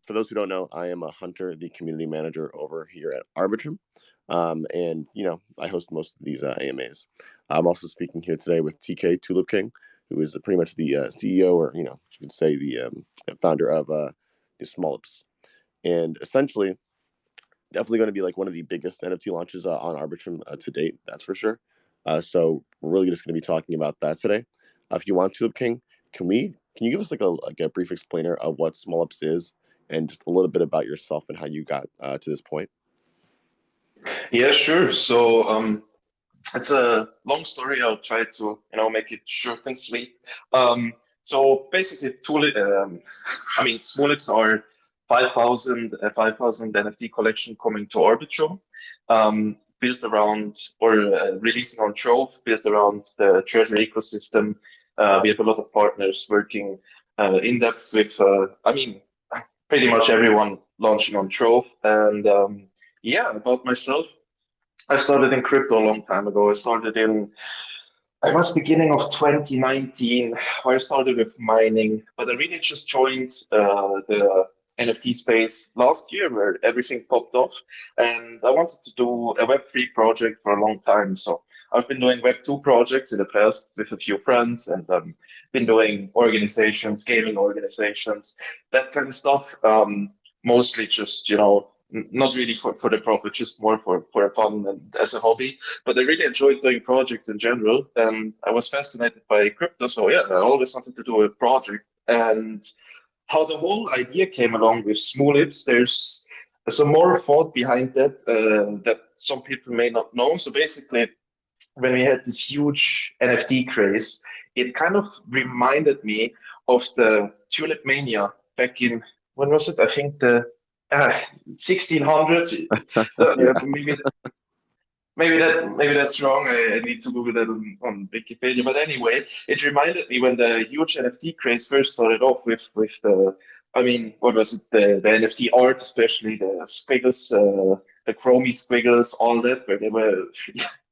for those who don't know, I am a Hunter, the community manager over here at Arbitrum. And, I host most of these AMAs. I'm also speaking here today with TK Tulip King, who is pretty much the CEO, or, you could say the founder of the Smulips. And essentially, definitely going to be like one of the biggest NFT launches on Arbitrum to date, that's for sure. So we're really just going to be talking about that today. If you want, Tulip King, can you give us like a brief explainer of what Smulips is, and just a little bit about yourself and how you got to this point? Yeah, sure. So it's a long story. I'll try to make it short and sweet. So basically, Smulips are 5,000 NFT collection coming to Arbitrum, built around or releasing on Trove, built around the treasury ecosystem. We have a lot of partners working in depth with, pretty much everyone launching on Trove. And yeah, about myself. I started in crypto a long time ago. I was beginning of 2019, where I started with mining, but I really just joined the NFT space last year where everything popped off. And I wanted to do a Web3 project for a long time. So I've been doing Web2 projects in the past with a few friends, and been doing organizations, gaming organizations, that kind of stuff. Mostly just, not really for the profit, just more for fun and as a hobby. But I really enjoyed doing projects in general, and I was fascinated by crypto. So yeah, I always wanted to do a project. And how the whole idea came along with Smulips, there's some more thought behind that some people may not know. So basically, when we had this huge NFT craze, it kind of reminded me of the Tulip Mania back in, when was it? I think the 1600s. Yeah. Maybe that's wrong. I need to Google that on Wikipedia. But anyway, it reminded me when the huge NFT craze first started off with the, what was it? The NFT art, especially the squiggles, the chromie squiggles, all that, where they were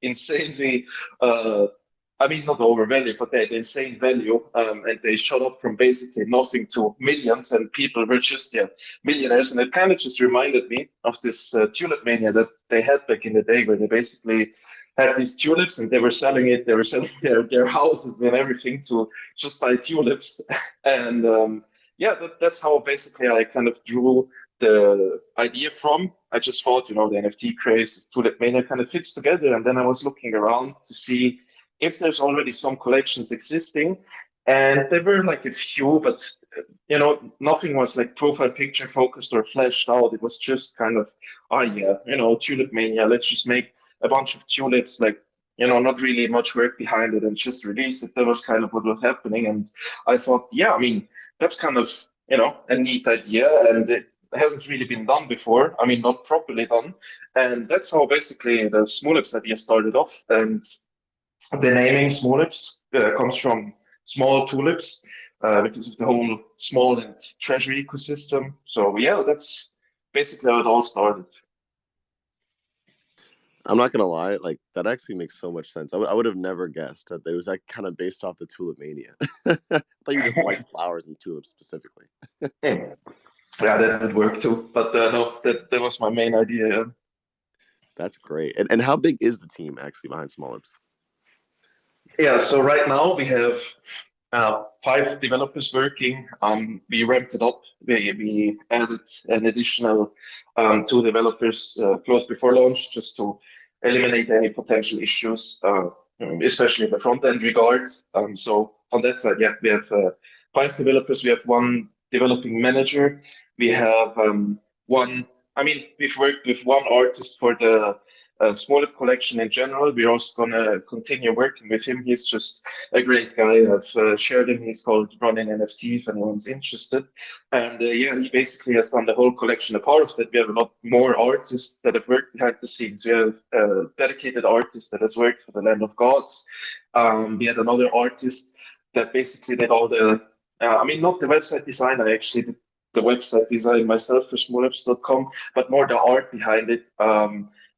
insanely, not overvalued, but they're insane value. And they shot up from basically nothing to millions, and people were just, millionaires. And it kind of just reminded me of this tulip mania that they had back in the day, where they basically had these tulips and they were selling it. They were selling their houses and everything to just buy tulips. And that's how basically I kind of drew the idea from. I just thought, the NFT craze, tulip mania kind of fits together. And then I was looking around to see if there's already some collections existing. And there were like a few, but nothing was like profile picture focused or fleshed out. It was just kind of, tulip mania. Let's just make a bunch of tulips, like, not really much work behind it, and just release it. That was kind of what was happening. And I thought, that's kind of, a neat idea. And it hasn't really been done before. Not properly done. And that's how basically the Smulips idea started off. And the naming Smulips comes from small tulips because of the whole small and treasury ecosystem. So yeah, that's basically how it all started. I'm not gonna lie, like that actually makes so much sense. I would have never guessed that it was like kind of based off the tulip mania. I thought you just liked flowers and tulips specifically. Yeah, that would work too. But no, that was my main idea. Yeah. That's great. And how big is the team actually behind Smulips? Yeah, so right now we have 5 developers working. We ramped it up. We added an additional 2 developers close before launch, just to eliminate any potential issues, especially in the front end regard. So on that side, we have 5 developers. We have 1 developing manager. We have one. We've worked with 1 artist for the Smolip collection in general. We're also going to continue working with him. He's just a great guy. I've shared him. He's called Running NFT if anyone's interested. And he basically has done the whole collection. A part of that, we have a lot more artists that have worked behind the scenes. We have a dedicated artist that has worked for the Land of Gods. We had another artist that basically did all the, not the website design. I actually did the website design myself for smulips.com, but more the art behind it.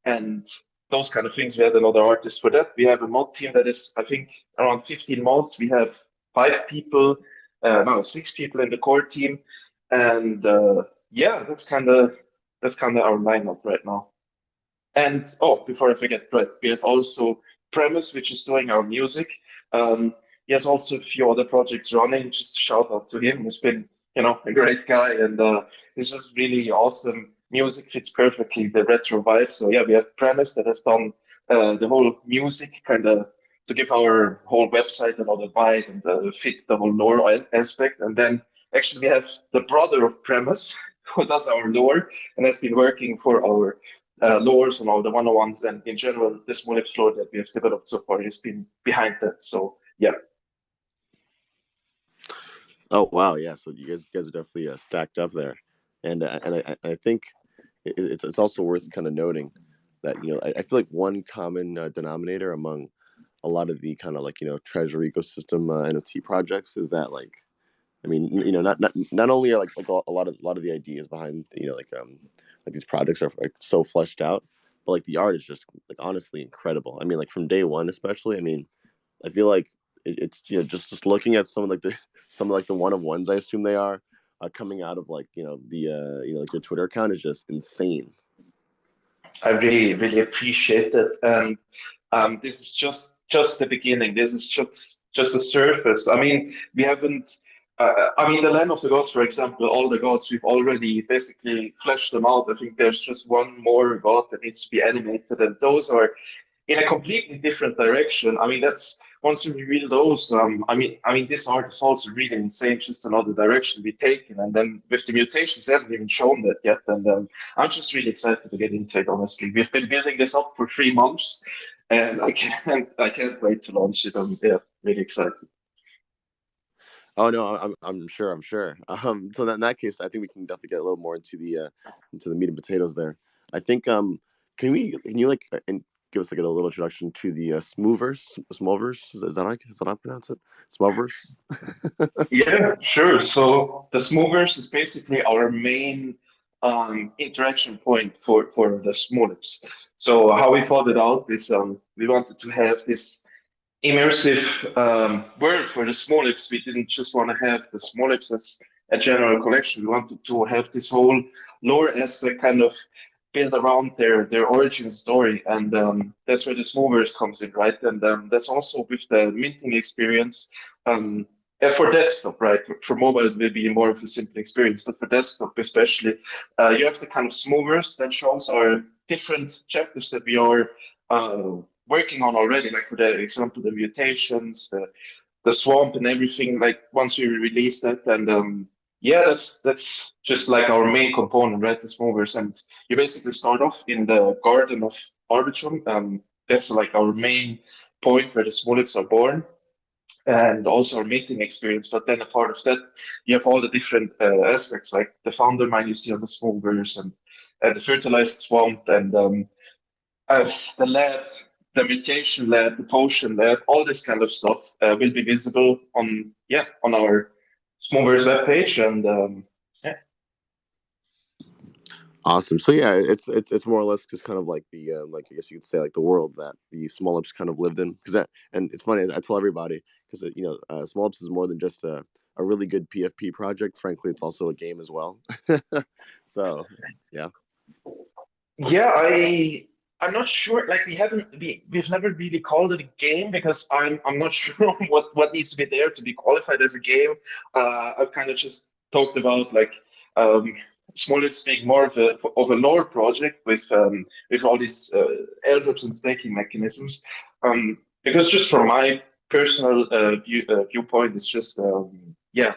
And those kind of things. We had another artist for that. We have a mod team that is, I think, around 15 mods. We have 5 people, 6 people in the core team. And yeah, that's kind of our lineup right now. And oh, before I forget, right, we have also Premise, which is doing our music. He has also a few other projects running. Just a shout out to him. He's been, a great guy, and he's just really awesome. Music fits perfectly the retro vibe. So yeah, we have Premise that has done the whole music kind of to give our whole website another vibe and fit the whole lore aspect. And then actually we have the brother of Premise who does our lore and has been working for our lores and all the one-on-ones and in general the Smulips lore that we have developed so far has been behind that. So yeah. Oh wow, yeah. So you guys are definitely stacked up there, and I think it's also worth kind of noting that I feel like one common denominator among a lot of the kind of like treasure ecosystem NFT projects is that like I mean not only are like a lot of the ideas behind like these projects are like so fleshed out, but like the art is just like honestly incredible. I mean like from day one especially. I mean I feel like it's just looking at some of like the some of like the one of ones I assume they are coming out of like the like the Twitter account is just insane. I really, really appreciate it. And this is just the beginning. This is just the surface. I mean, we haven't. I mean, the Land of the Gods, for example, all the gods we've already basically fleshed them out. I think there's just one more god that needs to be animated, and those are in a completely different direction. I mean, that's once you reveal those. I mean, this art is also really insane. Just another direction we've taken, and then with the mutations, we haven't even shown that yet. And I'm just really excited to get into it. Honestly, we've been building this up for 3 months, and I can't wait to launch it. I'm yeah, really excited. Oh no, I'm sure. So in that case, I think we can definitely get a little more into the meat and potatoes there. I think can you like and give us like a little introduction to the Smulverse? Is that how I pronounce it? Smulverse. Yeah, sure. So the Smooverse is basically our main interaction point for the Smulips. So how we thought it out is we wanted to have this immersive world for the Smulips. We didn't just want to have the Smulips as a general collection. We wanted to have this whole lore aspect kind of built around their origin story, and that's where the Smooverse comes in, right? And that's also with the minting experience. Um, for desktop, right? For mobile, it will be more of a simple experience, but for desktop, especially, you have the kind of smoothers that shows our different chapters that we are working on already. Like for the example, the mutations, the swamp, and everything. Like once we release that, and yeah, that's just like our main component, right? The smoothers, and you basically start off in the garden of Arbitrum. That's like our main point where the Smulips are born and also our meeting experience. But then a part of that, you have all the different aspects, like the founder mine you see on the smokers and the fertilized swamp and the lab, the mutation lab, the potion lab, all this kind of stuff will be visible on our smokers webpage. And yeah. Awesome. So yeah, it's more or less just kind of like the like I guess you could say like the world that the Small Ups kind of lived in. Because that and it's funny I tell everybody because Small Ups is more than just a really good PFP project. Frankly, it's also a game as well. So yeah. Yeah, I'm not sure. Like we've never really called it a game because I'm not sure what needs to be there to be qualified as a game. I've kind of just talked about like um, Smollet's being more of a lore project with all these airdrops and staking mechanisms. Because just from my personal viewpoint, it's just yeah.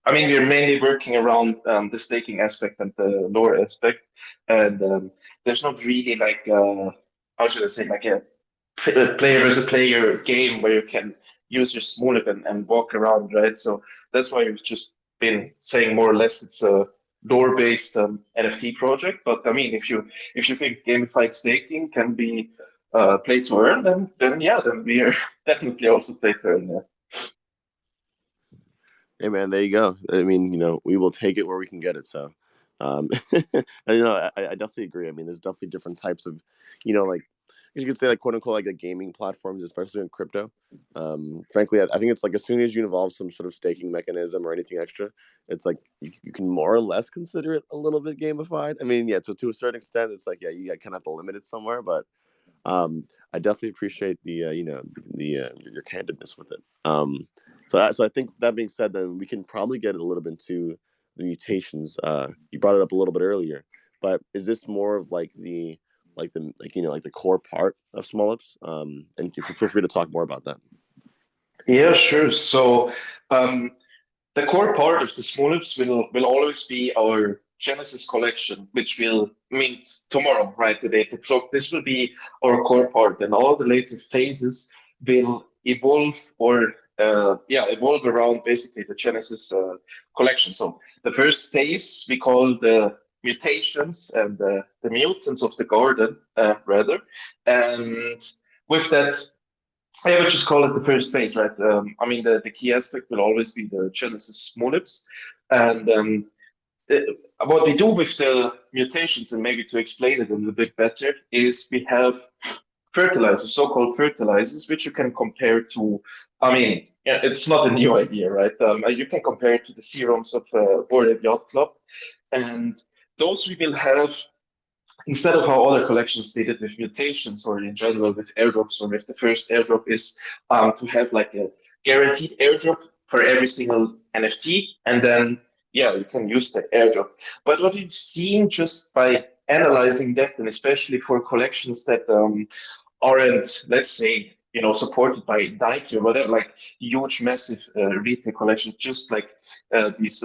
I mean, we're mainly working around the staking aspect and the lore aspect and there's not really like how should I say like a player versus player game where you can use your small and walk around, right? So that's why we've just been saying more or less it's a lore based NFT project. But I mean, if you think gamified staking can be play to earn, then yeah, then we are definitely also play to earn. Yeah. Hey man, there you go. I mean, we will take it where we can get it. So, and, I definitely agree. I mean, there's definitely different types of, like you could say like quote unquote like the gaming platforms, especially in crypto. Frankly, I think it's like as soon as you involve some sort of staking mechanism or anything extra, it's like you can more or less consider it a little bit gamified. I mean, yeah, so to a certain extent, it's like yeah, you kind of have to limit it somewhere, but I definitely appreciate the your candidness with it. So I think that being said, then we can probably get a little bit into the mutations. You brought it up a little bit earlier, but is this more of like the core part of Smulips? And feel free to talk more about that. Yeah, sure. So the core part of the Smulips will always be our Genesis collection, which will mint tomorrow, right? The data clock. This will be our core part, and all the later phases will evolve or evolve around basically the Genesis collection. So the first phase we call the mutations and the mutants of the garden, rather, and with that I would just call it the first phase, right? I mean, the key aspect will always be the Genesis Smulips. And uh, what we do with the mutations, and maybe to explain it a little bit better, is we have fertilizers, so-called fertilizers, which you can compare to, I mean, yeah, it's not a new idea, right? You can compare it to the serums of Bored Yacht Club. And those we will have instead of how other collections did it with mutations or in general with airdrops or with the first airdrop is to have like a guaranteed airdrop for every single NFT, and then yeah, you can use that airdrop. But what we've seen just by analyzing that, and especially for collections that aren't, let's say, supported by Nike or whatever, like huge, massive retail collections, just like these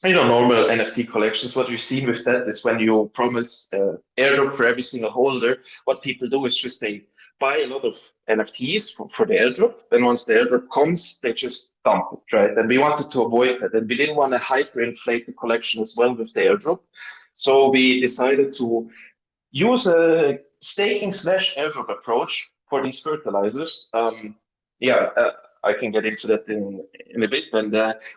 normal NFT collections, what we've seen with that is when you promise airdrop for every single holder, what people do is just they buy a lot of NFTs for the airdrop. And once the airdrop comes, they just dump it, right? And we wanted to avoid that. And we didn't want to hyperinflate the collection as well with the airdrop. So we decided to use a staking slash airdrop approach for these fertilizers. Yeah, I can get into that in a bit. And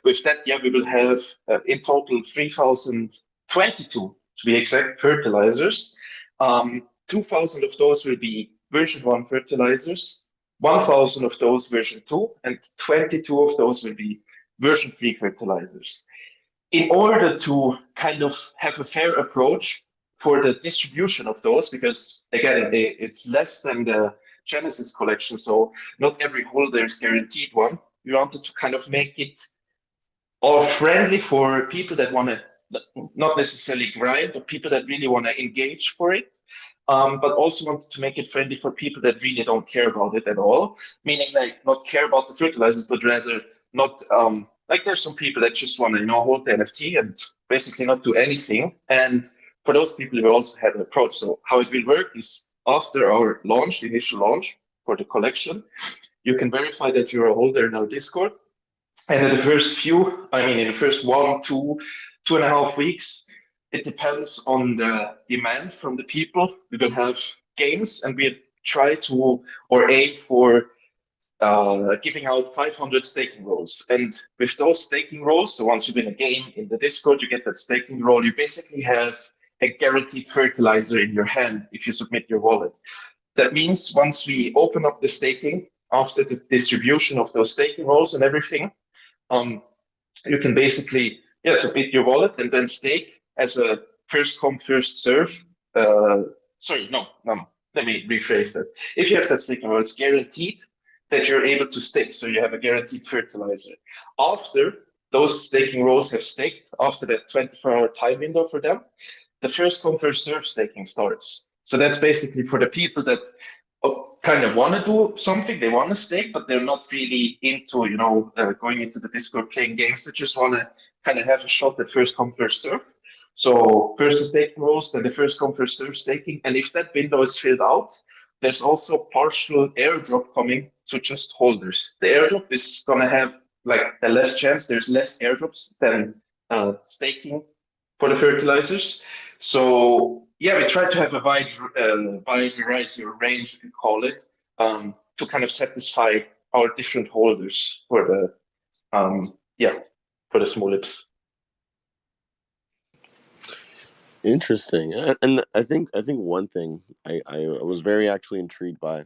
with that, yeah, we will have in total 3,022 to be exact fertilizers. 2,000 of those will be version 1 fertilizers, 1,000 of those version 2, and 22 of those will be version 3 fertilizers. In order to kind of have a fair approach for the distribution of those, because again, it's less than the Genesis collection, so not every holder is guaranteed one. We wanted to kind of make it all friendly for people that want to not necessarily grind, but people that really want to engage for it. But also wanted to make it friendly for people that really don't care about it at all, meaning like not care about the fertilizers, but rather not like there's some people that just want to hold the NFT and basically not do anything. And for those people, we also had an approach. So how it will work is after our launch, the initial launch for the collection, you can verify that you're a holder in our Discord. And in the first few, I mean, in the first 1, 2, 2.5 weeks, it depends on the demand from the people. We will have games, and we try to or aim for giving out 500 staking roles. And with those staking roles, so once you win a game in the Discord, you get that staking role. You basically have a guaranteed fertilizer in your hand if you submit your wallet. That means once we open up the staking, after the distribution of those staking roles and everything, you can basically submit your wallet and then stake as a first come first serve. Sorry, no. Let me rephrase that. If you have that staking role, it's guaranteed that you're able to stake. So you have a guaranteed fertilizer. After those staking roles have staked, after that 24-hour time window for them, the first come first serve staking starts. So that's basically for the people that kind of want to do something, they want to stake, but they're not really into, going into the Discord playing games. They just want to kind of have a shot at first come first serve. So first the staking rules, then the first come first serve staking. And if that window is filled out, there's also partial airdrop coming to just holders. The airdrop is going to have like a less chance. There's less airdrops than staking for the fertilizers. So yeah, we try to have a wide variety or range, we call it, to kind of satisfy our different holders for the for the Smulips. Interesting. And I think one thing I was very actually intrigued by,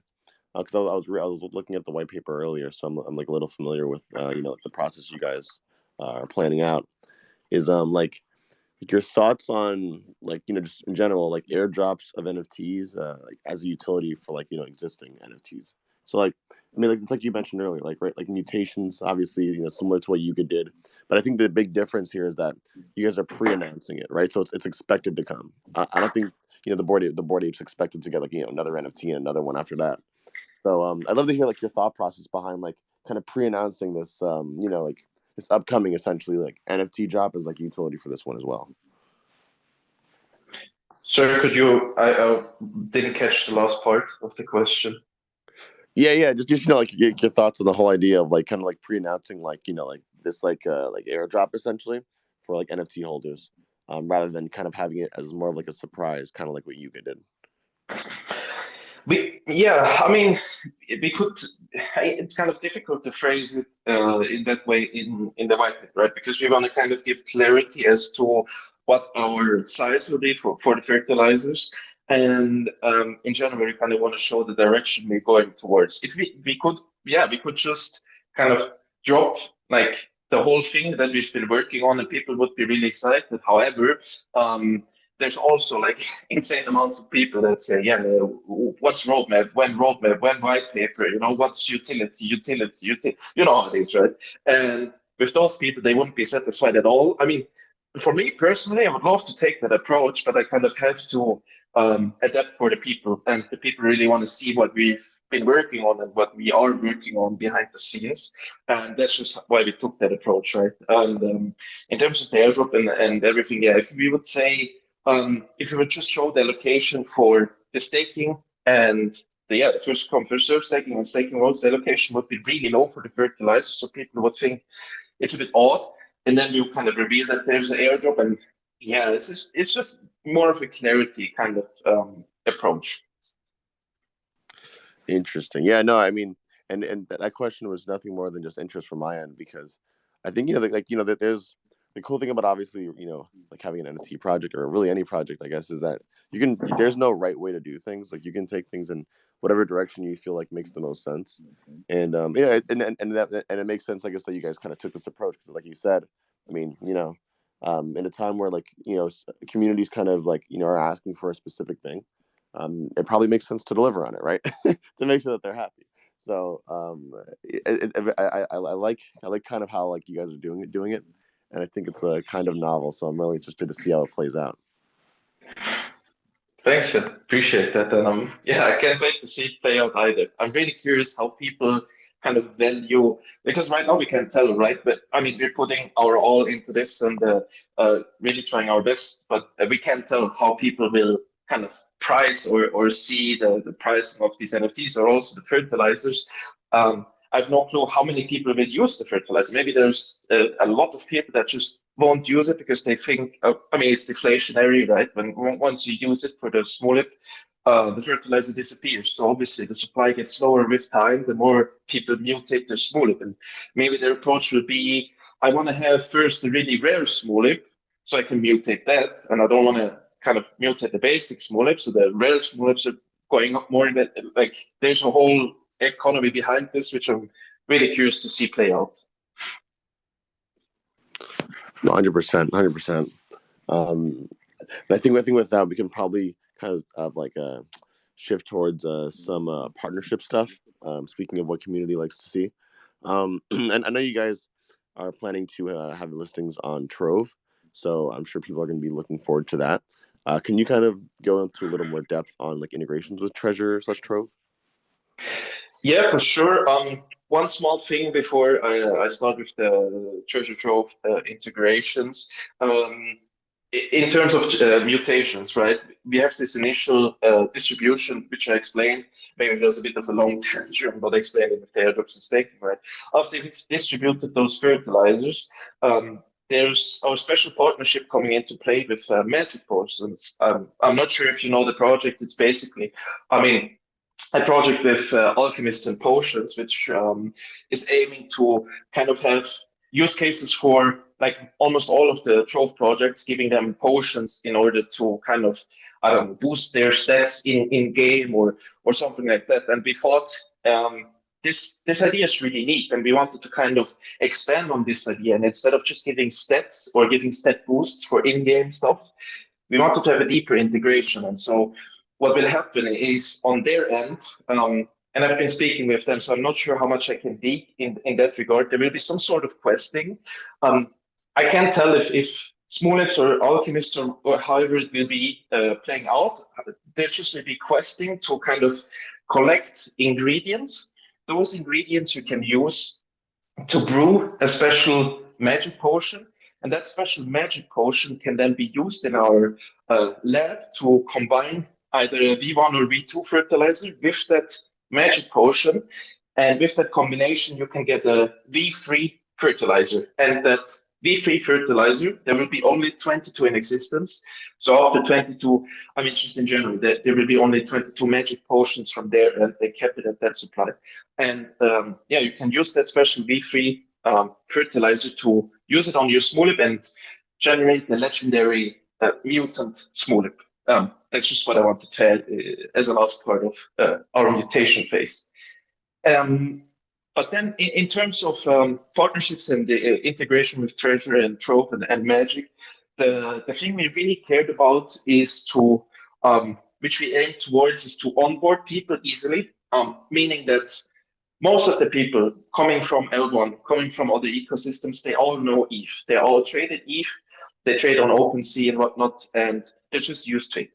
because I was looking at the white paper earlier, so I'm like a little familiar with like the process you guys are planning out. Is like your thoughts on like just in general like airdrops of NFTs like as a utility for like existing NFTs. So like I mean like it's like you mentioned earlier, like right, like mutations obviously similar to what Yuga did, but I think the big difference here is that you guys are pre-announcing it, right? So it's expected to come. I don't think the board apes expected to get like another NFT and another one after that. So I'd love to hear like your thought process behind like kind of pre-announcing this like this upcoming essentially like NFT drop as like utility for this one as well. Sir, could you? I didn't catch the last part of the question. Yeah. Just like your thoughts on the whole idea of like kind of like pre-announcing like like this like airdrop essentially for like NFT holders, rather than kind of having it as more of like a surprise, kind of like what Yuga did. Yeah, I mean, we could. It's kind of difficult to phrase it in that way in the white paper, right? Because we want to kind of give clarity as to what our size will be for the fertilizers, and in general, we kind of want to show the direction we're going towards. If we could, yeah, we could just kind of drop like the whole thing that we've been working on, and people would be really excited. However, there's also like insane amounts of people that say, yeah, what's roadmap, when white paper, what's utility, you know how it is, right? And with those people, they wouldn't be satisfied at all. I mean, for me personally, I would love to take that approach, but I kind of have to adapt for the people, and the people really want to see what we've been working on and what we are working on behind the scenes, and that's just why we took that approach, right? And in terms of the airdrop and everything, yeah, if we would say if you would just show the allocation for the staking and the first come first serve staking and staking roles, the allocation would be really low for the fertilizer, so people would think it's a bit odd, and then you kind of reveal that there's an airdrop, and yeah, it's just more of a clarity kind of approach. Interesting. Yeah, no, I mean, and that question was nothing more than just interest from my end because I think like that there's the cool thing about obviously like having an NFT project or really any project I guess is that there's no right way to do things. Like you can take things in whatever direction you feel like makes the most sense, and yeah, and it makes sense I guess that you guys kind of took this approach because like you said, I mean in a time where like communities kind of like are asking for a specific thing, it probably makes sense to deliver on it, right? To make sure that they're happy. So I like kind of how like you guys are doing it, and I think it's kind of novel. So I'm really interested to see how it plays out. Thanks, I appreciate that. And yeah, I can't wait to see it play out either. I'm really curious how people kind of value, because right now we can't tell, right? But I mean, we're putting our all into this and really trying our best, but we can't tell how people will kind of price or see the pricing of these NFTs or also the fertilizers. I have no clue how many people will use the fertilizer. Maybe there's a lot of people that just won't use it because they think, I mean, it's deflationary, right? When once you use it for the Smulip, the fertilizer disappears. So obviously the supply gets lower with time, the more people mutate the Smulip. And maybe their approach will be, I want to have first the really rare Smulip so I can mutate that. And I don't want to kind of mutate the basic Smulip. So the rare Smulips are going up more in that. Like there's a whole economy behind this, which I'm really curious to see play out. 100%, 100%. And I think with that we can probably kind of have like a shift towards some partnership stuff. Speaking of what community likes to see, and I know you guys are planning to have listings on Trove, so I'm sure people are going to be looking forward to that. Can you kind of go into a little more depth on like integrations with Treasure/Trove? Yeah, for sure. One small thing before I start with the treasure trove integrations. In terms of mutations, right? We have this initial distribution, which I explained. Maybe it was a bit of a long tangent, but explaining with the airdrops and staking, right? After we've distributed those fertilizers, there's our special partnership coming into play with Magic Potions. I'm not sure if you know the project. It's basically, I mean, a project with alchemists and potions, which is aiming to kind of have use cases for like almost all of the Trove projects, giving them potions in order to kind of, I don't know, boost their stats in game or something like that. And we thought this idea is really neat, and we wanted to kind of expand on this idea. And instead of just giving stats or giving stat boosts for in-game stuff, we wanted to have a deeper integration. And so what will happen is on their end, and I've been speaking with them, so I'm not sure how much I can dig in that regard. There will be some sort of questing. I can't tell if Smulips or Alchemist or however it will be playing out. There just will be questing to kind of collect ingredients. Those ingredients you can use to brew a special magic potion. And that special magic potion can then be used in our lab to combine either a V1 or V2 fertilizer with that magic potion. And with that combination, you can get a V3 fertilizer. And that V3 fertilizer, there will be only 22 in existence. So after 22, I mean, just in general, there will be only 22 magic potions from there, and they kept it at that supply. And yeah, you can use that special V3 fertilizer to use it on your Smulip and generate the legendary mutant Smulip. That's just what I wanted to add as a last part of our mutation phase. But then in terms of partnerships and the integration with Treasure and Trove and Magic, the thing we really cared about is to, which we aim towards, is to onboard people easily, meaning that most of the people coming from L1, coming from other ecosystems, they all know ETH. They all traded ETH, they trade on OpenSea and whatnot, and they're just used to it.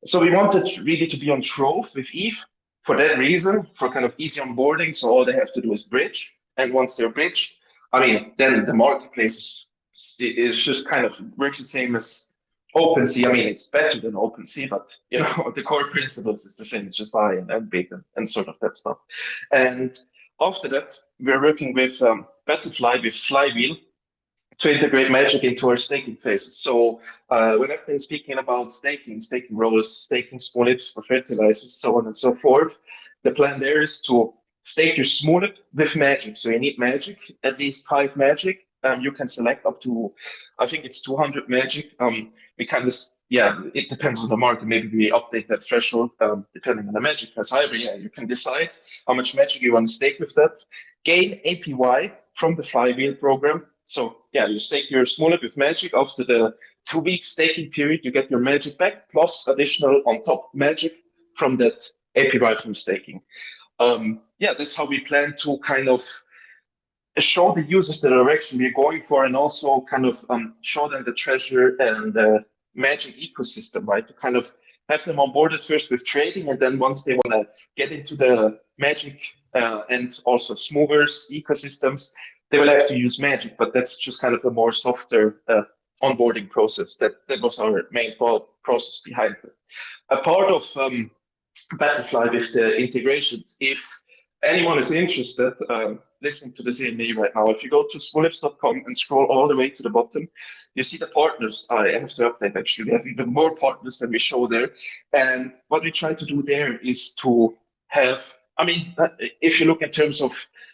So we wanted really to be on Trove with ETH for that reason, for kind of easy onboarding. So all they have to do is bridge. And once they're bridged, I mean, then the marketplace is just kind of works the same as OpenSea. I mean, it's better than OpenSea, but you know, the core principles is the same. Just buy and bid and sort of that stuff. And after that, we're working with Battlefly with Flywheel to integrate Magic into our staking phases. So when I've been speaking about staking roles, staking Smulips for fertilizers, so on and so forth, the plan there is to stake your Smulip with Magic. So you need Magic, at least 5 Magic. You can select up to, I think it's 200 Magic. We kind of, yeah, it depends on the market. Maybe we update that threshold depending on the Magic price. However, yeah, you can decide how much Magic you want to stake with that. Gain APY from the Flywheel program. So yeah, you stake your Smulip with Magic. After the 2-week staking period, you get your Magic back, plus additional on top Magic from that APY from staking. Yeah, that's how we plan to kind of show the users the direction we're going for, and also kind of show them the Treasure and the Magic ecosystem, right? To kind of have them on board at first with trading, and then once they want to get into the Magic and also Smoothers ecosystems, they will have to use Magic, but that's just kind of a more softer onboarding process. That was our main thought process behind it. A part of Battlefly with the integrations, if anyone is interested, listening to the CME right now, if you go to smulips.com and scroll all the way to the bottom, you see the partners. I have to update actually. We have even more partners than we show there. And what we try to do there is to have, I mean, if you look in terms of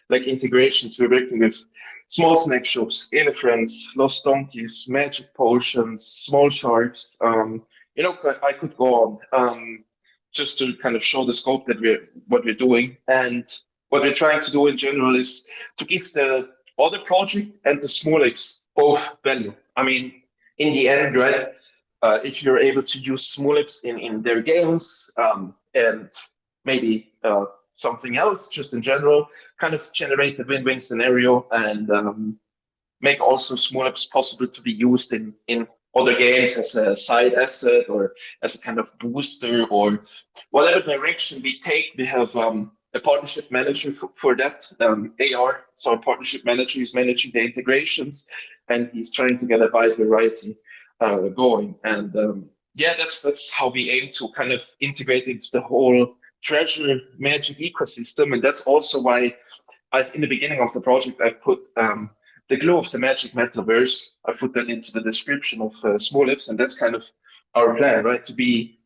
like integrations, we're working with small snack shops, elephants, lost donkeys, magic potions, small sharks. You know, I could go on. Just to kind of show the scope that what we're doing. And what we're trying to do in general is to give the other project and the Smulips both value. I mean, in the end, right, if you're able to use Smulips in their games and maybe something else, just in general, kind of generate the win-win scenario and make also Smulips possible to be used in other games as a side asset or as a kind of booster or whatever direction we take. We have a partnership manager for that, AR. So our partnership manager is managing the integrations, and he's trying to get a wide variety going. And yeah, that's how we aim to kind of integrate into the whole Treasure Magic ecosystem. And that's also why in the beginning of the project, I put the glue of the Magic Metaverse. I put that into the description of Smulips, and that's kind of our plan, right? To be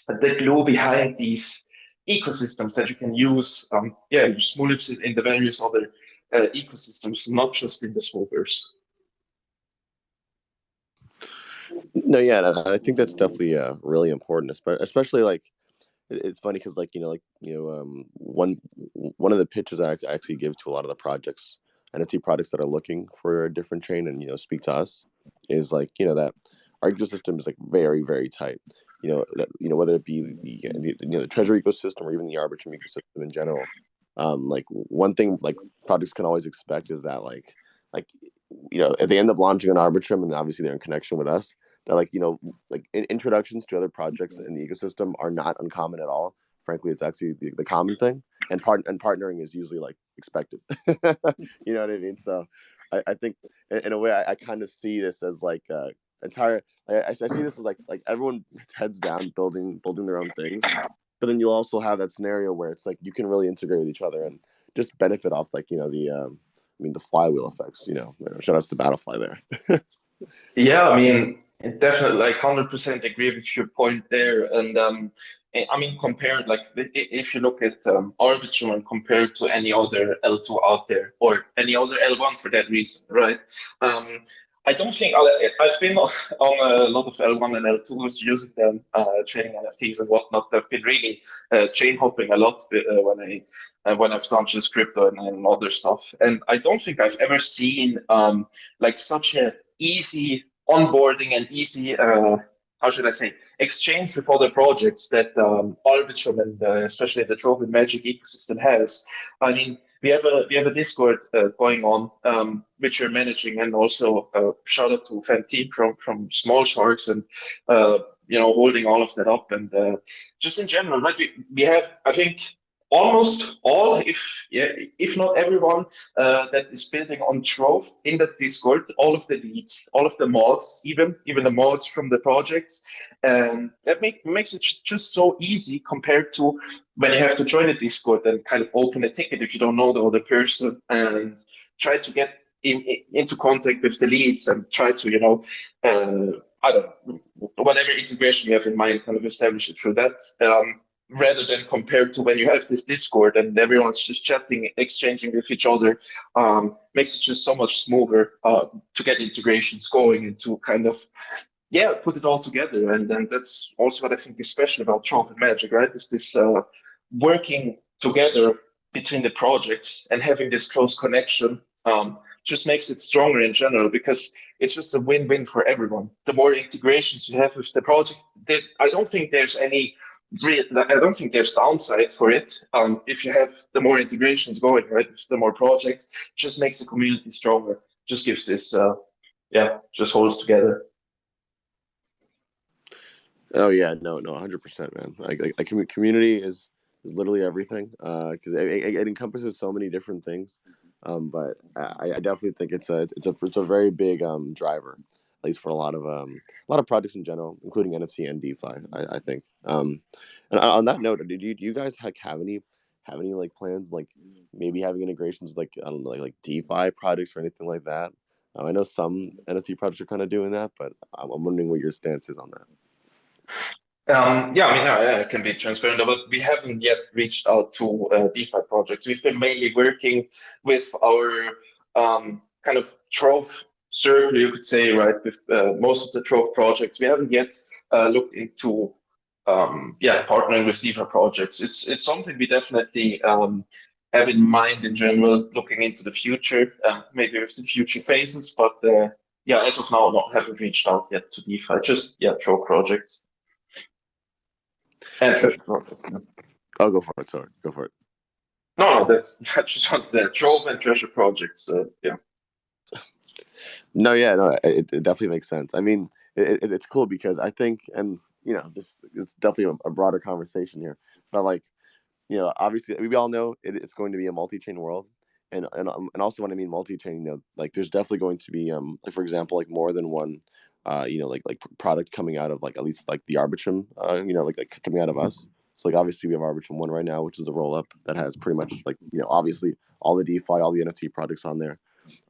the glue behind these ecosystems that you can use, use Smulips in the various other ecosystems, not just in the Smulips. No, yeah, and I think that's definitely really important, especially like it's funny because one of the pitches I actually give to a lot of the projects, NFT projects that are looking for a different chain and speak to us, is like that our ecosystem is like very very tight. Whether it be the treasury ecosystem or even the Arbitrum ecosystem in general. Like one thing like projects can always expect is that like if they end up launching an Arbitrum and obviously they're in connection with us, that introductions to other projects in the ecosystem are not uncommon at all. Frankly, it's actually the common thing, and partnering is usually like expected. You know what I mean? So I think in a way I kind of see this as like entire. I see this as like everyone heads down building their own things, but then you also have that scenario where it's like you can really integrate with each other and just benefit off the flywheel effects. Shout outs to Battlefly there. Yeah, I mean, definitely, like 100% agree with your point there. And I mean, compared, like, if you look at Arbitrum and compared to any other L2 out there, or any other L1 for that reason, right? Um, I don't think I've been on a lot of L1 and L2s using them, trading NFTs and whatnot. I've been really chain hopping a lot when I've done just crypto and other stuff. And I don't think I've ever seen like such a easy onboarding and easy, how should I say, exchange with other projects that Arbitrum and especially the Trove and Magic ecosystem has. I mean, we have a Discord going on, which you're managing, and also shout out to Fenty from Small Sharks and holding all of that up, and just in general, right? We have, I think, almost all, if not everyone, that is building on Trove in that Discord, all of the leads, all of the mods, even the mods from the projects, and that makes it just so easy compared to when you have to join a Discord and kind of open a ticket if you don't know the other person and try to get into contact with the leads and try to I don't know, whatever integration you have in mind, kind of establish it through that. Rather than compared to when you have this Discord and everyone's just chatting, exchanging with each other, makes it just so much smoother to get integrations going and to kind of put it all together. And then that's also what I think is special about Trove and Magic, right? Is this working together between the projects and having this close connection just makes it stronger in general because it's just a win-win for everyone. The more integrations you have with the project, I don't think there's any I don't think there's downside for it. If you have the more integrations going, right, the more projects, just makes the community stronger. Just gives this, just holds together. Oh yeah, no, 100%, man. Like community is literally everything. Because it encompasses so many different things. But I definitely think it's a very big driver, at least for a lot of projects in general, including NFT and DeFi. I think. And on that note, do you guys have any like plans like maybe having integrations like I don't know like DeFi projects or anything like that? I know some NFT projects are kind of doing that, but I'm wondering what your stance is on that. Yeah, I mean, I can be transparent, but we haven't yet reached out to DeFi projects. We've been mainly working with our kind of Trove circle, you could say, right, with most of the Trove projects. We haven't yet looked into, partnering with DeFi projects. It's something we definitely have in mind in general, looking into the future, maybe with the future phases. But as of now, haven't reached out yet to DeFi. Just Trove projects. And treasure projects. Yeah. I'll go for it. Sorry, go for it. No, that's I just wanted that trove and treasure projects. Yeah. No, yeah, no, it definitely makes sense. I mean, it's cool because I think, and this is definitely a broader conversation here, but like, obviously we all know it's going to be a multi-chain world, and also when I mean multi-chain, like there's definitely going to be like for example like more than one, like product coming out of like at least like the Arbitrum, like coming out of us. So like obviously we have Arbitrum one right now, which is the roll up that has pretty much like obviously all the DeFi, all the NFT projects on there.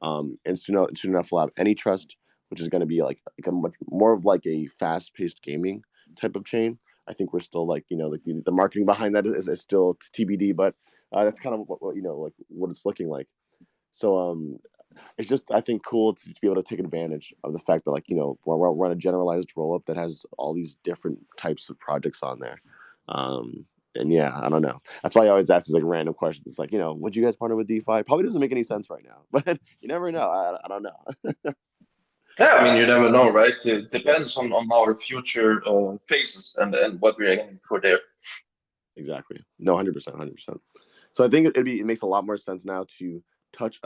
And soon enough we'll have AnyTrust, which is going to be like a much more of like a fast paced gaming type of chain. I think we're still like like the marketing behind that is still TBD, but that's kind of what like what it's looking like. So it's just I think cool to be able to take advantage of the fact that like we're run a generalized roll up that has all these different types of projects on there. And yeah, I don't know. That's why I always ask these like random questions. It's like would you guys partner with DeFi? Probably doesn't make any sense right now, but you never know. I don't know. Yeah, I mean, you never know, right? It depends on our future phases and what we're aiming for there. Exactly. No, 100%, 100%. So I think it makes a lot more sense now to touch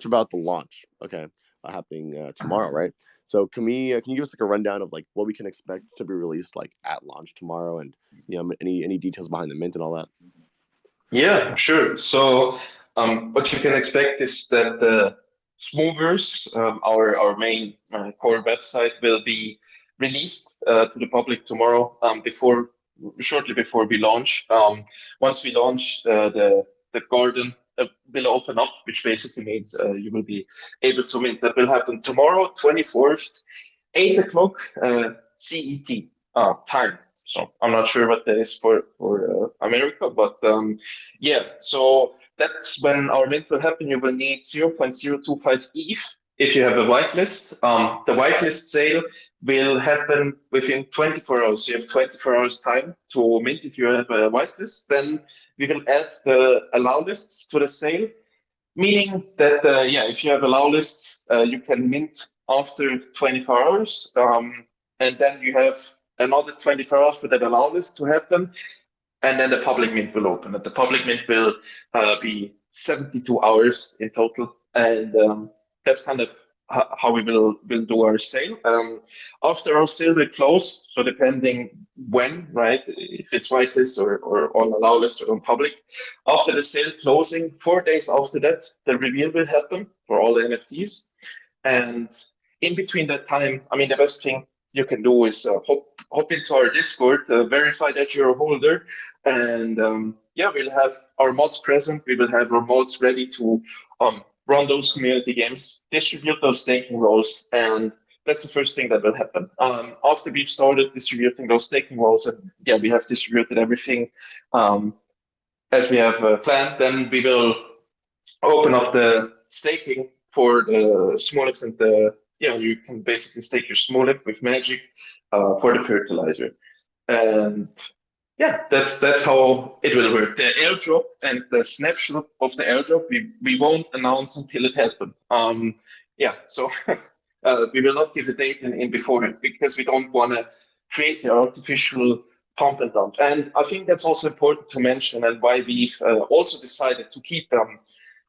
about the launch. Okay, happening tomorrow, right? So can you give us like a rundown of like what we can expect to be released like at launch tomorrow, and any details behind the mint and all that? Yeah, sure. So, what you can expect is that the Smoovers, our main core website, will be released to the public tomorrow, shortly before we launch. Once we launch, the garden will open up, which basically means you will be able to mint. That will happen tomorrow, 24th, 8 o'clock CET time. So I'm not sure what that is for America, but yeah. So that's when our mint will happen. You will need 0.025 ETH if you have a whitelist. The whitelist sale will happen within 24 hours. So you have 24 hours time to mint if you have a whitelist. Then we will add the allow lists to the sale, meaning that yeah, if you have allow lists, you can mint after 24 hours, and then you have another 24 hours for that allow list to happen, and then the public mint will open. And the public mint will be 72 hours in total, and that's kind of how we will do our sale. After our sale will close, so depending when, right, if it's whitelist or on allow list or on public, after the sale closing, 4 days after that, the reveal will happen for all the NFTs. And in between that time, I mean, the best thing you can do is hop into our Discord, verify that you're a holder, and yeah, we'll have our mods present. We will have our mods ready to run those community games, distribute those staking roles, and that's the first thing that will happen. After we've started distributing those staking roles, and yeah, we have distributed everything as we have planned, then we will open up the staking for the Smulips and you can basically stake your Smulip with Magic for the fertilizer. And yeah, that's how it will work. The airdrop and the snapshot of the airdrop we won't announce until it happens. Yeah, so we will not give a date in beforehand because we don't want to create the artificial pump and dump. And I think that's also important to mention, and why we've also decided to keep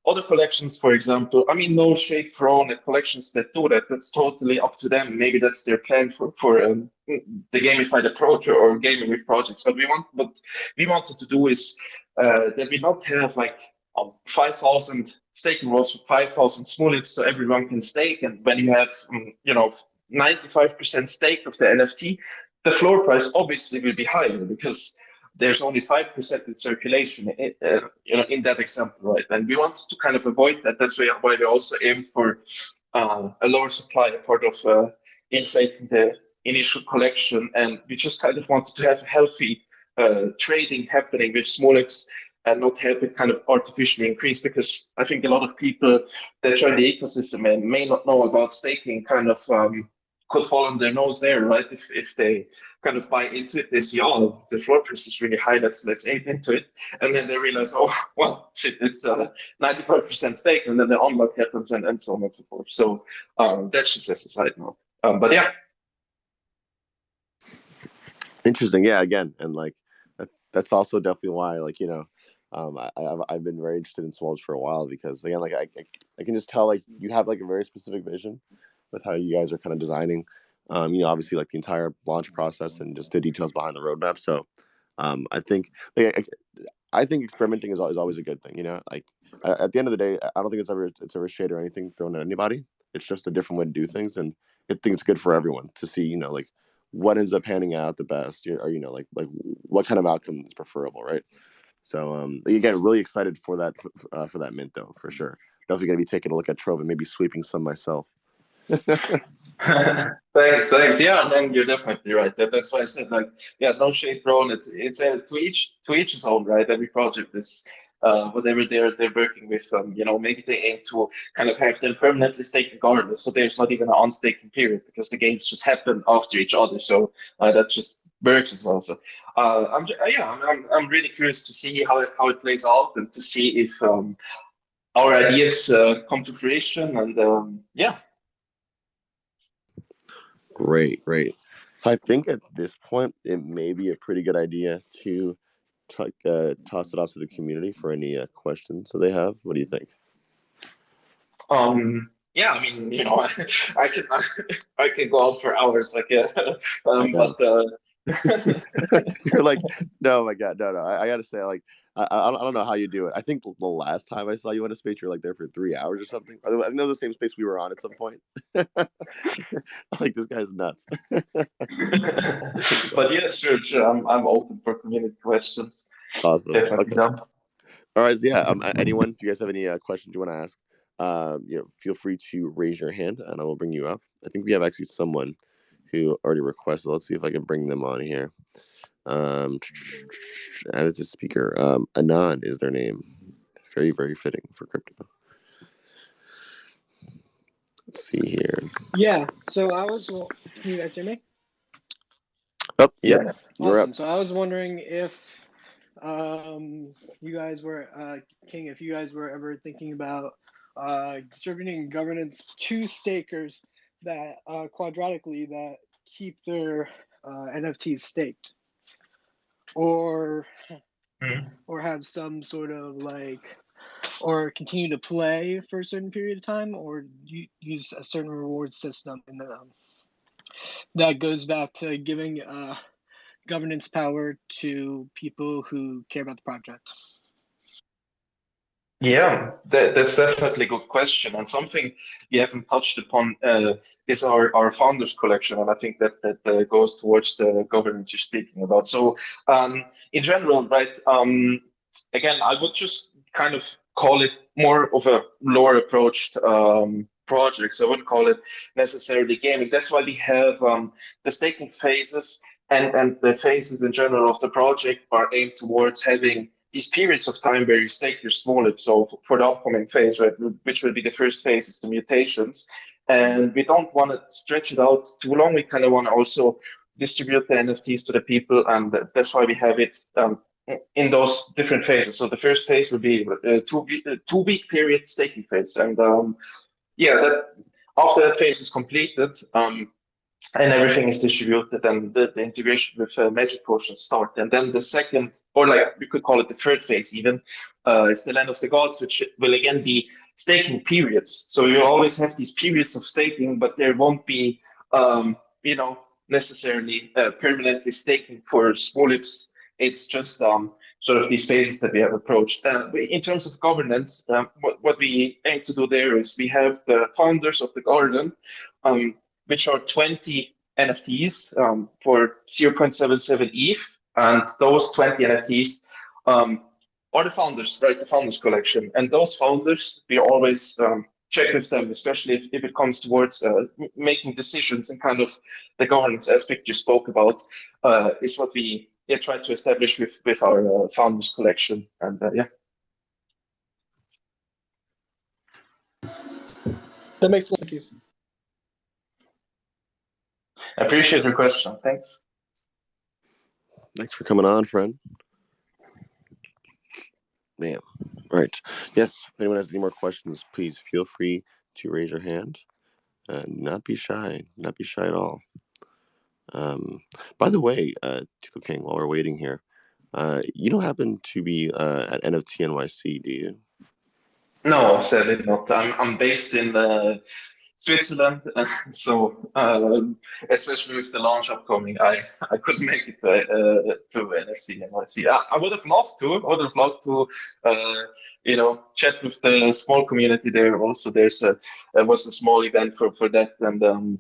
other collections, for example. I mean, no shade for all the collections that do that. That's totally up to them. Maybe that's their plan for the gamified approach or gaming with projects. But what we wanted to do is that we not have like 5,000 staking rows for 5,000 Smulips, so everyone can stake. And when you have 95% stake of the NFT, the floor price obviously will be higher because there's only 5% in circulation, in that example, right? And we wanted to kind of avoid that. That's why we also aim for a lower supply, part of inflating the initial collection. And we just kind of wanted to have healthy trading happening with Smulips and not have it kind of artificially increase, because I think a lot of people that join the ecosystem and may not know about staking kind of could fall on their nose there, right? If they kind of buy into it, they see, oh, the floor price is really high, let's aim into it. And then they realize, oh, well, shit, it's 95% stake, and then the unlock happens and so on and so forth. So that's just as a side note. But yeah. Interesting. Yeah. Again, and like that's also definitely why I've been very interested in Smulips for a while, because again, like I can just tell like you have like a very specific vision with how you guys are kind of designing, obviously like the entire launch process and just the details behind the roadmap. So I think I think experimenting is always a good thing. Like at the end of the day, I don't think it's ever shade or anything thrown at anybody. It's just a different way to do things, and I think it's good for everyone to see like what ends up panning out the best, or like what kind of outcome is preferable, right? So again, really excited for that mint though, for sure. Definitely gonna be taking a look at Trove and maybe sweeping some myself. Thanks. Yeah, and you're definitely right. That's why I said, like, yeah, no shade thrown. It's to each his own, right? Every project is whatever they're working with. Maybe they aim to kind of have them permanently staked regardless, so there's not even an unstaking period because the games just happen after each other. So that just works as well. So I'm really curious to see how it plays out and to see if our ideas come to fruition. And yeah. Great, great. So I think at this point it may be a pretty good idea to toss it off to the community for any questions that they have. What do you think? Yeah, I mean, I can I can go on for hours, like, I know. but You're like, no, my God, no, no. I got to say, like, I don't know how you do it. I think the last time I saw you in a space, you were like there for 3 hours or something. I think that was the same space we were on at some point. Like, this guy's nuts. but yeah, sure, sure. I'm open for community questions. Awesome. Definitely Okay. done. All right. So yeah. Anyone, if you guys have any questions you want to ask, feel free to raise your hand, and I will bring you up. I think we have actually someone who already requested. Let's see if I can bring them on here. Added to speaker. Anon is their name. Very, very fitting for crypto. Let's see here. Yeah. So can you guys hear me? Oh, yep. Yeah. You're Awesome. up. So I was wondering if you guys were King, if you guys were ever thinking about distributing governance to stakers that quadratically that keep their NFTs staked, or Mhm. or have some sort of or continue to play for a certain period of time, or use a certain reward system that goes back to giving governance power to people who care about the project. Yeah, that's definitely a good question, and something you haven't touched upon is our founders collection, and I think that goes towards the governance you're speaking about. So, in general, right? Again, I would just kind of call it more of a lore approached project. So I wouldn't call it necessarily gaming. That's why we have the staking phases and the phases in general of the project are aimed towards having these periods of time where you stake your Smulips. So for the upcoming phase, right, which will be the first phase, is the mutations. And we don't want to stretch it out too long. We kind of want to also distribute the NFTs to the people, and that's why we have it in those different phases. So the first phase will be a 2 week period staking phase, and yeah, that after that phase is completed, and everything is distributed, and the integration with magic potions start. And then the second, or like you could call it the third phase even, is the land of the gods, which will again be staking periods. So you'll always have these periods of staking, but there won't be, necessarily permanently staking for Smulips. It's just sort of these phases that we have approached. In terms of governance, what we aim to do there is we have the founders of the garden, which are 20 NFTs for 0.77 ETH. And those 20 NFTs are the founders, right? The founders collection. And those founders, we always check with them, especially if it comes towards making decisions and kind of the governance aspect you spoke about, is what we try to establish with our founders collection. And yeah. That makes sense. Thank you. I appreciate your question. Thanks. Thanks for coming on, friend. Man. Right. Yes. If anyone has any more questions, please feel free to raise your hand and not be shy. Not be shy at all. By the way, Tito King, while we're waiting here, you don't happen to be at NFT NYC, do you? No, sadly not. I'm based in Switzerland, so especially with the launch upcoming, I couldn't make it to NFC NYC. I would have loved to. I would have loved to, chat with the small community there. Also, there was a small event for that, and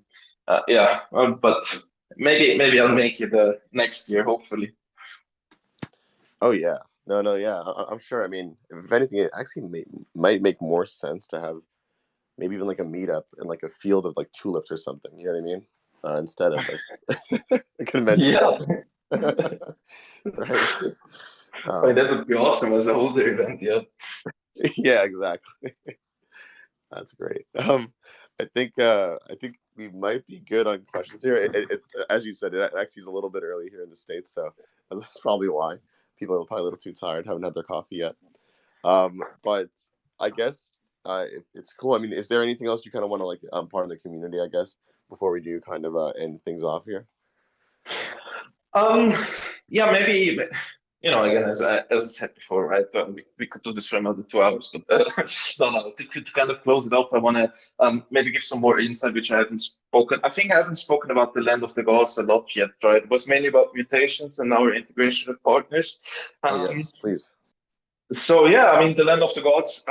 yeah, but maybe I'll make it next year, hopefully. Oh yeah, no, yeah. I'm sure. I mean, if anything, it actually might make more sense to have maybe even like a meetup in like a field of like tulips or something. You know what I mean? Instead of like a convention. Yeah. Right. I mean, that would be awesome as a holder event, yeah. Yeah, exactly. That's great. I think we might be good on questions here. As you said, it actually is a little bit early here in the States, so that's probably why people are probably a little too tired, haven't had their coffee yet. But I guess it's cool. I mean, is there anything else you kind of want to like part of the community? I guess before we do kind of end things off here. Um, yeah, maybe, again, as I said before, right? We could do this for another 2 hours, but no. To kind of close it up, I want to maybe give some more insight, which I haven't spoken. I think I haven't spoken about the land of the gods a lot yet, right? It was mainly about mutations and our integration with partners. Oh yes, please. So yeah, I mean, the land of the gods.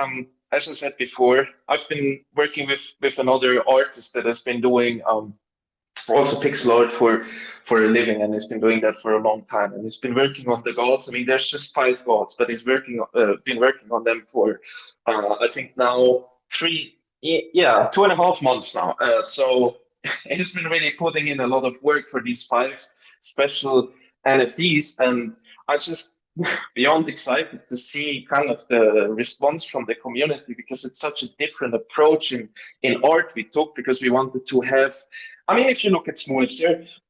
As I said before, I've been working with another artist that has been doing also pixel art for a living, and he's been doing that for a long time. And he's been working on the gods. I mean, there's just 5 gods, but he's been working on them for I think now 2.5 months now. So he's been really putting in a lot of work for these 5 special NFTs, and I just beyond excited to see kind of the response from the community, because it's such a different approach in art we took, because we wanted to have, I mean, if you look at Smulips,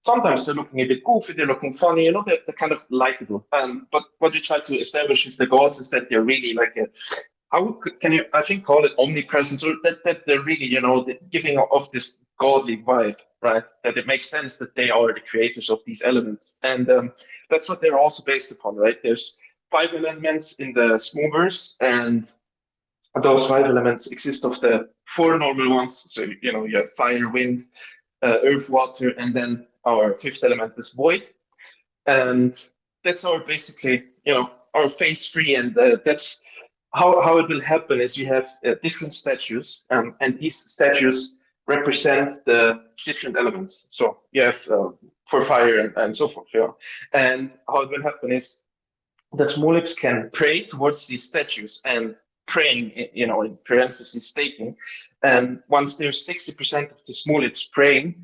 sometimes they're looking a bit goofy, they're looking funny, they're kind of likable. But what we try to establish with the gods is that they're really like can you, I think, call it omnipresence, or that they're really, giving off this godly vibe, right? That it makes sense that they are the creators of these elements. And that's what they're also based upon, right? There's 5 elements in the Smoovers, and those 5 elements exist of the 4 normal ones. So, you have fire, wind, earth, water, and then our 5th element is void. And that's our basically, our phase 3. And that's how it will happen is you have different statues, and these statues represent the different elements. So you have for fire and so forth. Yeah. And how it will happen is that Smulips can pray towards these statues, and praying, in parentheses, staking. And once there's 60% of the Smulips praying,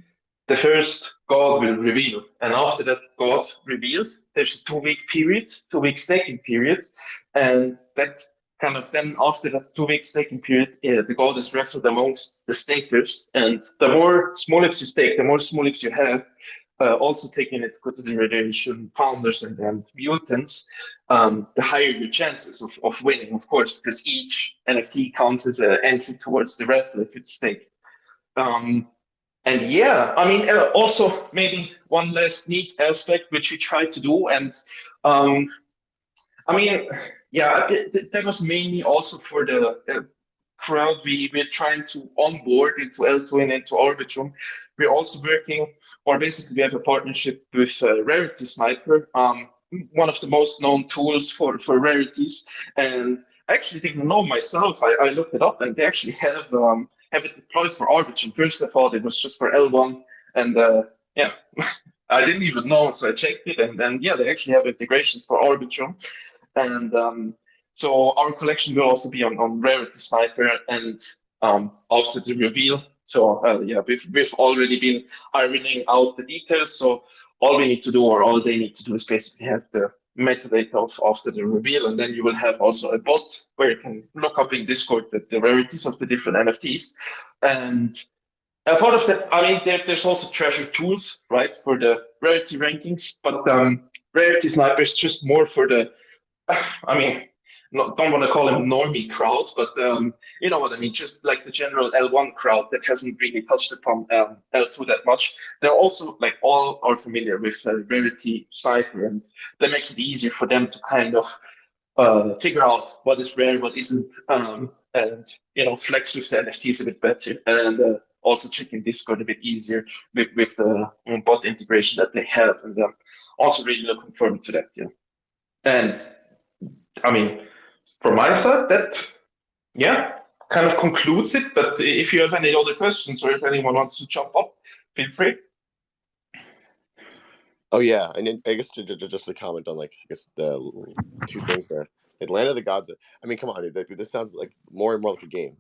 the first god will reveal. And after that god reveals, there's a 2-week period, 2-week staking period. And that kind of then after that 2-week staking period, the god is raffled amongst the stakers. And the more Smulips you stake, the more Smulips you have. Also taking into consideration founders and mutants, the higher your chances of winning, of course, because each NFT counts as an entry towards the raffle if it's staked. And yeah, I mean, also maybe one last neat aspect which we try to do, and I mean, yeah, that was mainly also for the crowd we're trying to onboard into L2 and into Arbitrum. We're also working, or basically we have a partnership with Rarity Sniper, one of the most known tools for rarities. And I actually didn't know myself. I looked it up, and they actually have it deployed for Arbitrum. First I thought it was just for L1, and yeah, I didn't even know, so I checked it, and then yeah, they actually have integrations for Arbitrum. And so our collection will also be on Rarity Sniper, and after the reveal. So yeah, we've already been ironing out the details. So all we need to do, or all they need to do, is basically have the metadata of after the reveal, and then you will have also a bot where you can look up in Discord the rarities of the different NFTs. And a part of that, I mean, there's also treasure tools, right, for the rarity rankings, but Rarity Sniper is just more for the, I mean, don't want to call him normie crowd, but you know what I mean, just like the general L1 crowd that hasn't really touched upon L2 that much. They're also, like, all are familiar with Rarity Sniper, and that makes it easier for them to kind of figure out what is rare, what isn't, and, flex with the NFTs a bit better, and also check in Discord a bit easier with the bot integration that they have, and also really looking forward to that, yeah. And I mean, from my side, that, yeah, kind of concludes it. But if you have any other questions, or if anyone wants to jump up, feel free. Oh yeah, and then I guess just to comment on, like, I guess the 2 things there. Atlanta of the Gods. I mean, come on, dude, this sounds like more and more like a game.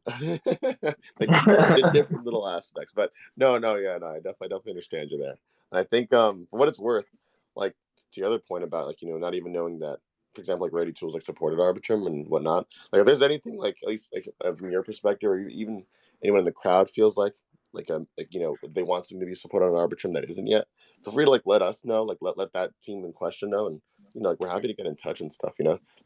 Like different little aspects, but no, yeah, no, I definitely understand you there. And I think, for what it's worth, like, to your other point about, like, not even knowing that for example, like ready tools like supported Arbitrum and whatnot. Like if there's anything like at least like from your perspective, or even anyone in the crowd feels like they want something to be supported on Arbitrum that isn't yet, feel free to like let us know, like let that team in question know, and like we're happy to get in touch and stuff.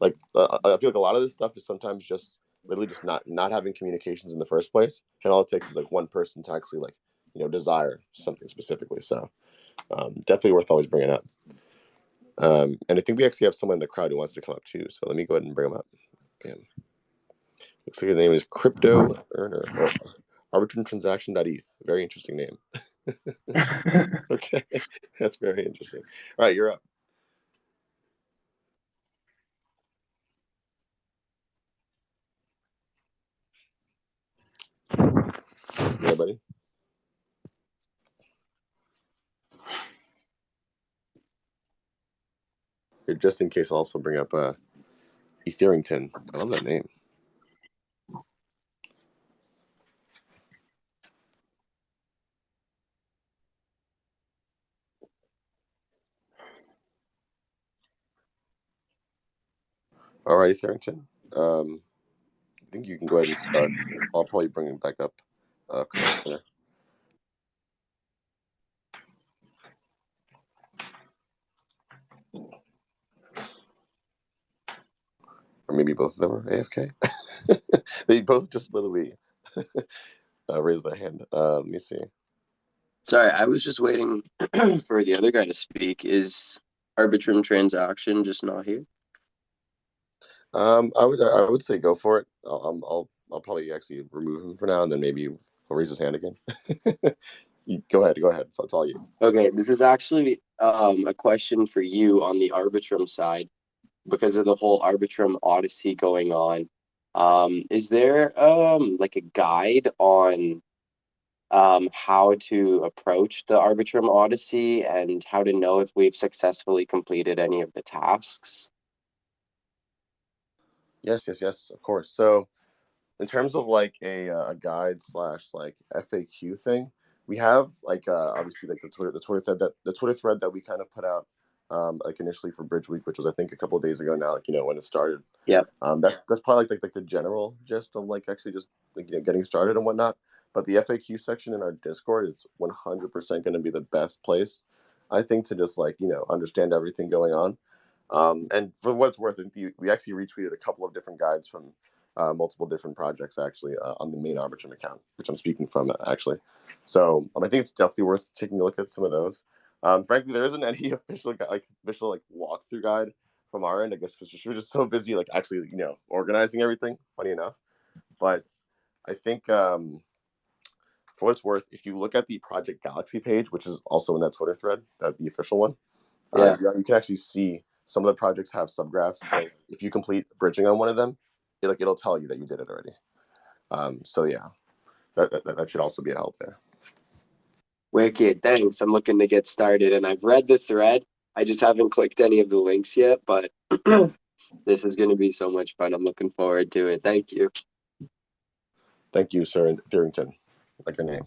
Like I feel like a lot of this stuff is sometimes just literally just not having communications in the first place, and all it takes is like one person to actually like desire something specifically. So definitely worth always bringing up. And I think we actually have someone in the crowd who wants to come up too. So let me go ahead and bring him up. Bam. Looks like his name is Crypto Earner or Arbitrum Transaction.eth. Very interesting name. Okay, that's very interesting. All right, you're up. Yeah, buddy. Here, just in case, I'll also bring up Etherington. I love that name. All right, Etherington. I think you can go ahead and start. I'll probably bring it back up a couple later. Or maybe both of them are AFK. They both just literally raised their hand. Let me see. Sorry, I was just waiting for the other guy to speak. Is Arbitrum transaction just not here? I would say go for it. I'll probably actually remove him for now, and then maybe he'll raise his hand again. Go ahead. It's all you. Okay, this is actually a question for you on the Arbitrum side because of the whole Arbitrum Odyssey going on. Is there like a guide on how to approach the Arbitrum Odyssey and how to know if we've successfully completed any of the tasks? Yes, of course. So in terms of like a guide / like FAQ thing, we have like obviously like the Twitter thread that we kind of put out like initially for Bridge Week, which was I think a couple of days ago now, like when it started. Yep. That's probably like the general gist of like actually just like getting started and whatnot. But the FAQ section in our Discord is 100% going to be the best place, I think, to just like understand everything going on. And for what it's worth, we actually retweeted a couple of different guides from multiple different projects actually on the main Arbitrum account, which I'm speaking from actually. So I think it's definitely worth taking a look at some of those. Frankly, there isn't any official walkthrough guide from our end, I guess, because we're just so busy like actually organizing everything. Funny enough, but I think for what it's worth, if you look at the Project Galaxy page, which is also in that Twitter thread, the official one, Yeah. you can actually see some of the projects have subgraphs. So if you complete bridging on one of them, it'll tell you that you did it already. So yeah, that should also be a help there. Wicked, thanks. I'm looking to get started, and I've read the thread. I just haven't clicked any of the links yet, but this is going to be so much fun. I'm looking forward to it. Thank you. Thank you, sir, Therington. Like your name.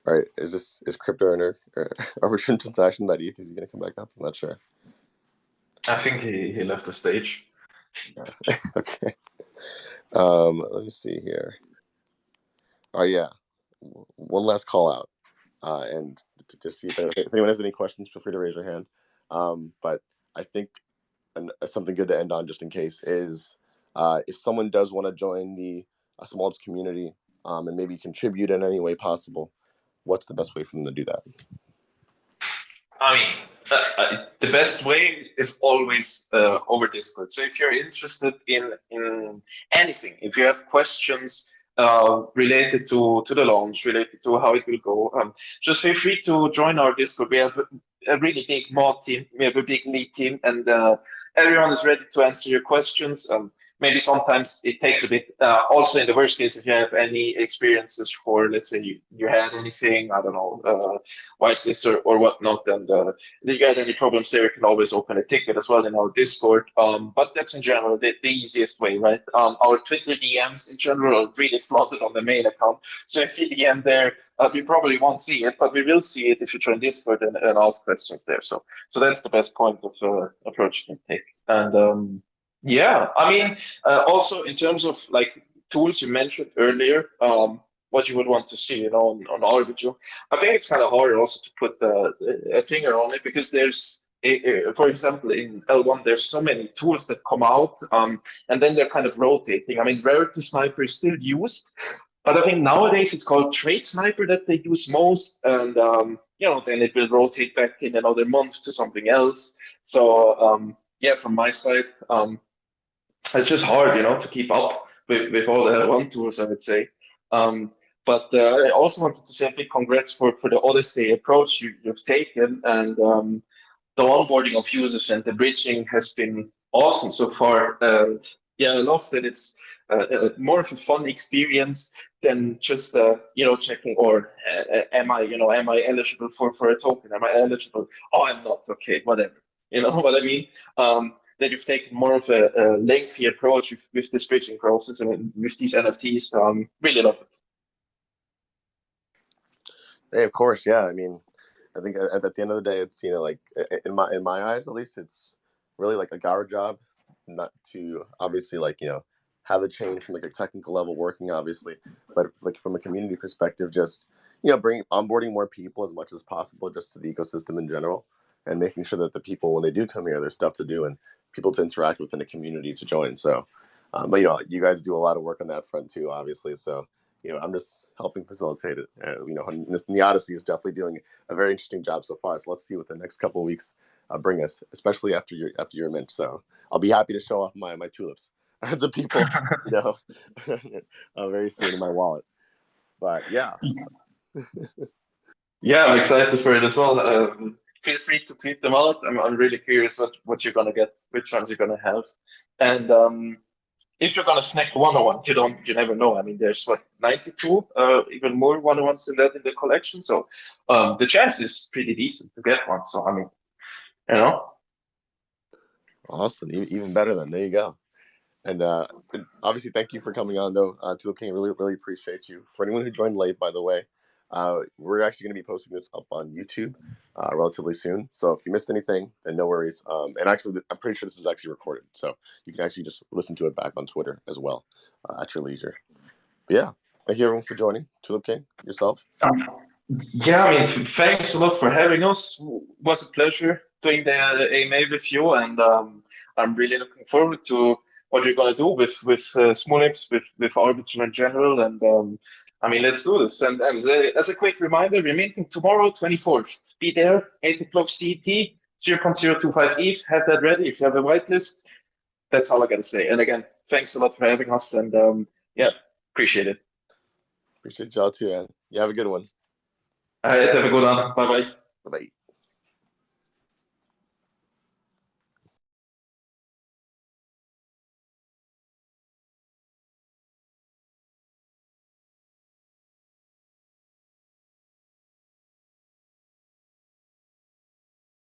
All right, is Crypto Earner Arbitrum Transaction.eth? Is he going to come back up? I'm not sure. I think he left the stage. Yeah. Okay. Let me see here. Oh yeah, one last call out, and to just see if anyone has any questions, feel free to raise your hand. But I think something good to end on, just in case, is if someone does want to join the Smulips community and maybe contribute in any way possible, what's the best way for them to do that? I mean, the best way is always over Discord. So if you're interested in anything, if you have questions related to the launch, related to how it will go, just feel free to join our Discord. We have a really big mod team, we have a big lead team, and everyone is ready to answer your questions. maybe sometimes it takes a bit. Also, in the worst case, if you have any experiences for, let's say, you had anything, I don't know, whitelist or whatnot, and if you had any problems there, you can always open a ticket as well in our Discord. But that's in general the easiest way, right? Our Twitter DMs in general are really flooded on the main account. So if you DM there, we probably won't see it, but we will see it if you join Discord and ask questions there. So that's the best point of approach you can take. And yeah, I mean, also in terms of like tools you mentioned earlier, what you would want to see, on Arbitrum, I think it's kind of hard also to put a finger on it because there's, for example, in L1, there's so many tools that come out, and then they're kind of rotating. I mean, Rarity Sniper is still used, but I think nowadays it's called Trade Sniper that they use most, and then it will rotate back in another month to something else. So yeah, from my side, it's just hard, to keep up with all the one tools, I would say. But I also wanted to say a big congrats for the Odyssey approach you've taken, and the onboarding of users and the bridging has been awesome so far. And yeah, I love that it's more of a fun experience than just checking, or am I eligible for a token? Am I eligible? Oh, I'm not. Okay, whatever. You know what I mean? That you've taken more of a lengthy approach with this bridging process and with these NFTs. Really love it. Hey, of course, yeah. I mean, I think at the end of the day, it's like in my eyes at least, it's really like our job, not to obviously have the chain from like a technical level working, obviously, but like from a community perspective, just bring onboarding more people as much as possible, just to the ecosystem in general, and making sure that the people, when they do come here, there's stuff to do and people to interact with in the community to join. So, but you guys do a lot of work on that front too, obviously. So. I'm just helping facilitate it. And the Odyssey is definitely doing a very interesting job so far. So let's see what the next couple of weeks bring us, especially after your mint. So I'll be happy to show off my tulips to people, very soon in my wallet. But yeah. Yeah, I'm excited for it as well. Feel free to tweet them out. I'm really curious what you're gonna get, which ones you're gonna have, and if you're gonna snack 101, you never know. I mean, there's 92, even more 101s than that in the collection. So the chance is pretty decent to get one. So I mean, you know. Awesome, even better then. There you go. And obviously, thank you for coming on, though, Tulip King. Really, really appreciate you. For anyone who joined late, by the way, we're actually going to be posting this up on YouTube relatively soon. So if you missed anything, then no worries. And actually, I'm pretty sure this is actually recorded, so you can actually just listen to it back on Twitter as well at your leisure. But yeah, thank you everyone for joining. Tulip King, yourself. Yeah, I mean, thanks a lot for having us. It was a pleasure doing the AMA with you, and I'm really looking forward to what you're gonna do with Smulips, with Arbitrum in general, and I mean, let's do this. And as a quick reminder, we're meeting tomorrow, 24th. Be there, 8 o'clock CET, 0.025 ETH. Have that ready if you have a whitelist. That's all I gotta say. And again, thanks a lot for having us, and yeah, appreciate it. Appreciate y'all too, man. You have a good one. All right, have a good one. Bye bye. Bye-bye.